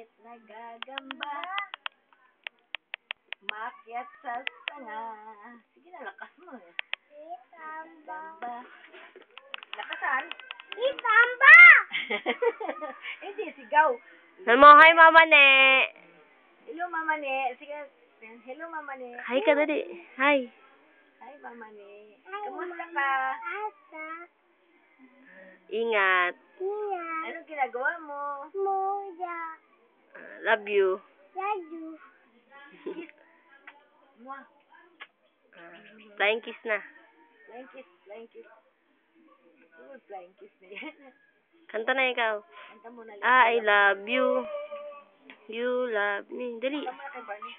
maliliit na gagamba. Makyat sa sanga. Sige na, lakas mo eh. Gamba. Lakasan? Itamba! Hindi, sigaw. Hi, Mama Ne. Hello, Mama Ne. Sige, hello, Mama Ne. Hi ka dali. Hi. Hi, Mama Ne. Kamusta ka? Asa. Ingat. Ingat. Anong ginagawa mo? Moja. Love you. Laju. Mwah. Flying kiss na. Flying kiss, flying kiss. Ano flying kiss na yan? Kanta na ikaw. Kanta mo na lang. I love you. You love me. Dali. Kanta mo na kay Barney.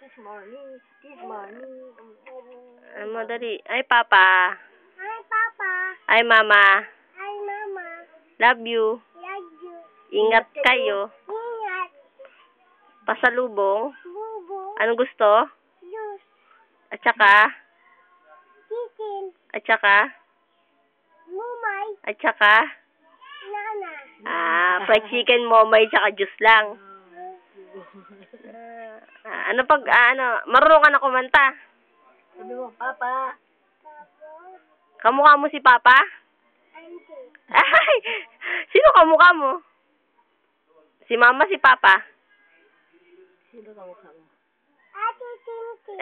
Kiss morning. Kiss morning. Ano dali. Ay, Papa. Hi, Papa. Ay, Mama. Hi, Mama. Love you. Laju. Ingat kayo. Ingat. Pasalubong. Bubu. Anong gusto? Jus. At saka? Chicken. At saka? Mumay. At saka? Nana. Fried chicken, momay, tsaka juice lang. Marunong ka na kumanta? Sabi mo, Papa. Kamukha mo si Papa? Auntie. Ay! Sino kamukha mo? Si Mama, si Papa? Sino kamukha mo? Ate Tintin.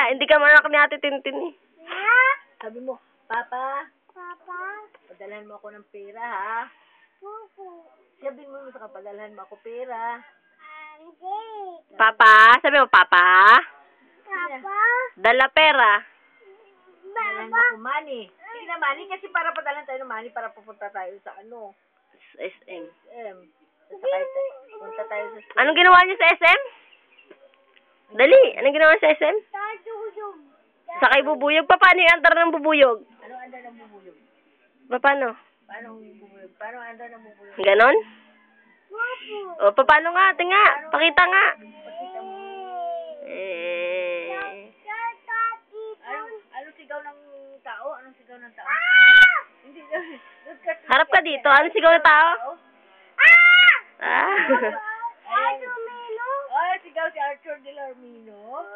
Hindi ka manak ni Ate Tintin eh. Ha? Sabi mo, Papa, Papa. padalhan mo ako ng pera, ha? Bubu. Sabi mo sa kapadalhan mo ako pera. Auntie. Papa? Sabi mo, Papa? Papa. Dala pera. Padalhan mo Baba. ako money. Sige na money kasi para padalhan tayo ng money para pupunta tayo sa ano. SM. Punta tayo sa school. Anong ginawa niyo sa SM? Dali, anong ginawa sa SM? Tadudog. Sakay bubuyog. Paano yung andar ng bubuyog? Ano anda ng bubuyog? Paano? Paano bubuyog? Paano anda ng bubuyog? Ganon? Bubu. O, paano nga? Tinga, pakita nga. Pakita mo. Anong sigaw ng tao? Anong sigaw ng tao? Hindi. Harap ka dito. Ano sigaw ng tao? Arjumino. Oh, sigaw si Arthur de Larmino.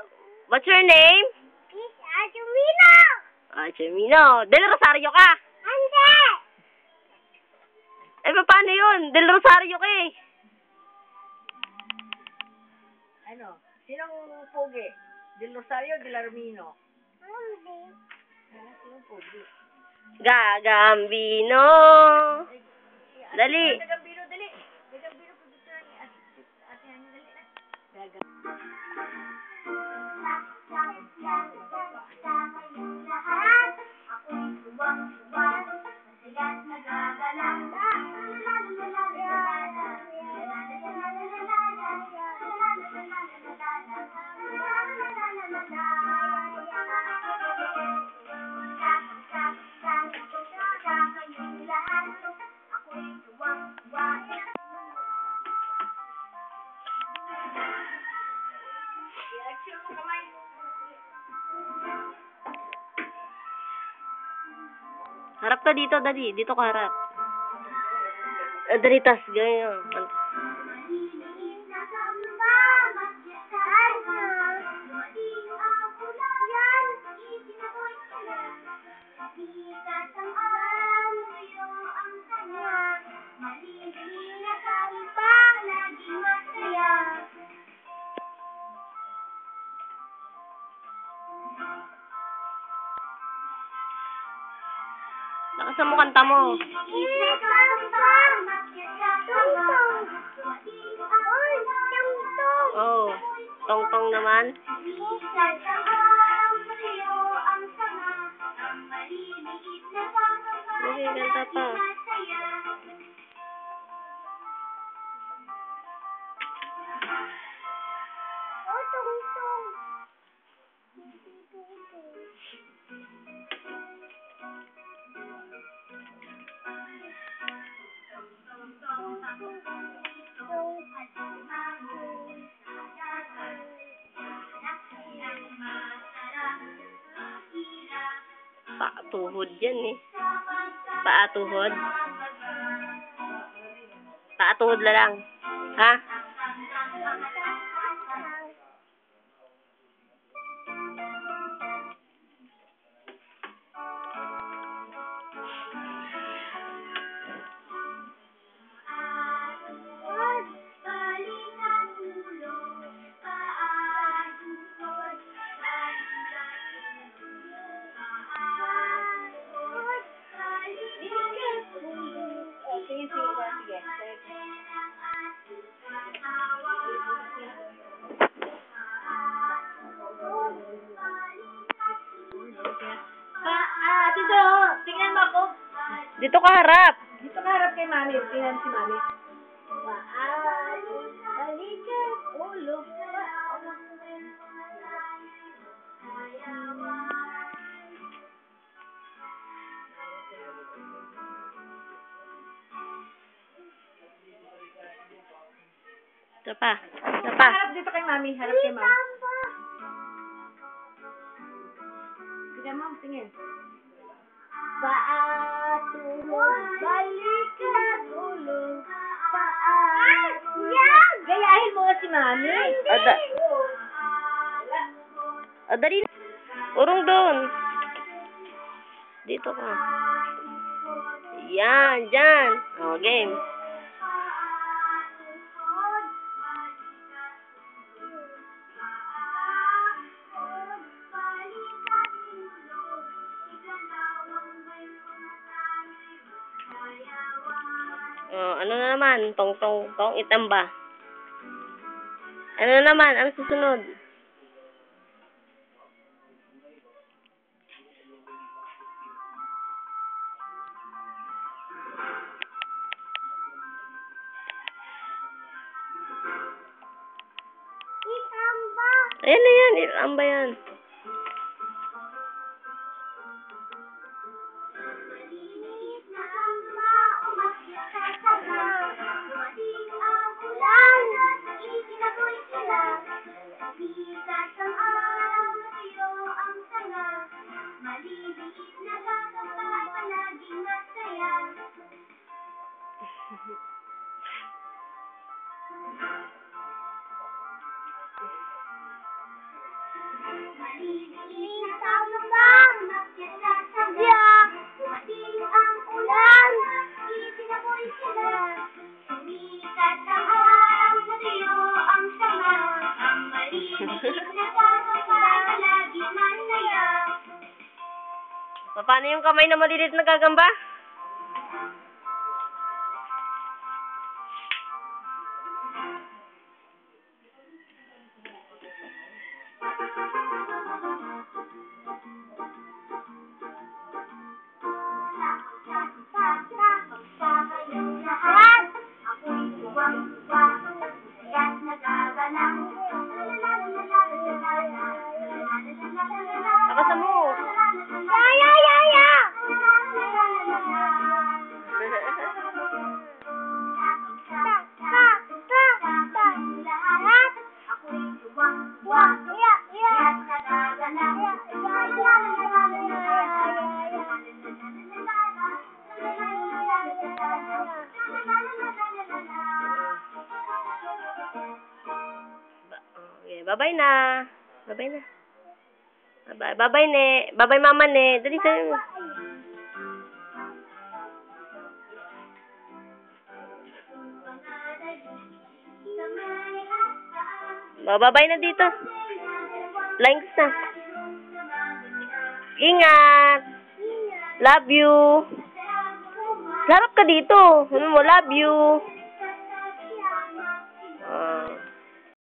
What's your name? Is Arjumino. Chemino. Del Rosario ka. Ante. Paano yun? Del Rosario ka eh. Ano? Sinong pogi? Del Rosario de Larmino. Ante. Sinong pogi? Gagambino. Dali. Gagambino, dali. Gagambino, producer ni Ate Hani, dali na. I-action mo kamay. Harap ka dito, dali. Dito ka harap. Dali, tas. Ganyan. Lakasan mo kanta mo. Oh, tong-tong naman. Okay, kanta pa. Paa-tuhod yan eh. Paa-tuhod. Paa-tuhod na lang. Ha? Sige, sige. Dito, tingnan mo ako. Dito ka harap. Dito ka harap kay Mami. Tingnan si Mami. Balikat, ulo. Ito pa. Ito pa. Harap dito kay Mami. Harap kay Mami. Tingnan mo, tingin. Paa-tuhod, balikat, ulo. Paa-tuhod. Gayahin mo nga si Mami. Dali. Urong doon. Dito ka. Yan, dyan. O, game. Ano na naman? Tong itamba. Ano na naman? Ano susunod? Itamba. Ayan na yan. Itamba yan. Paano yung kamay na malilit na gagamba? Nakasa mo. Okay, bye-bye na. Bye-bye na. Bye-bye. Bye-bye, ne. Bye-bye, mama, ne. Dali sa'yo. Bye-bye na dito. Lines na. Ingat. Love you. Harap ka dito. Ano mo, love you.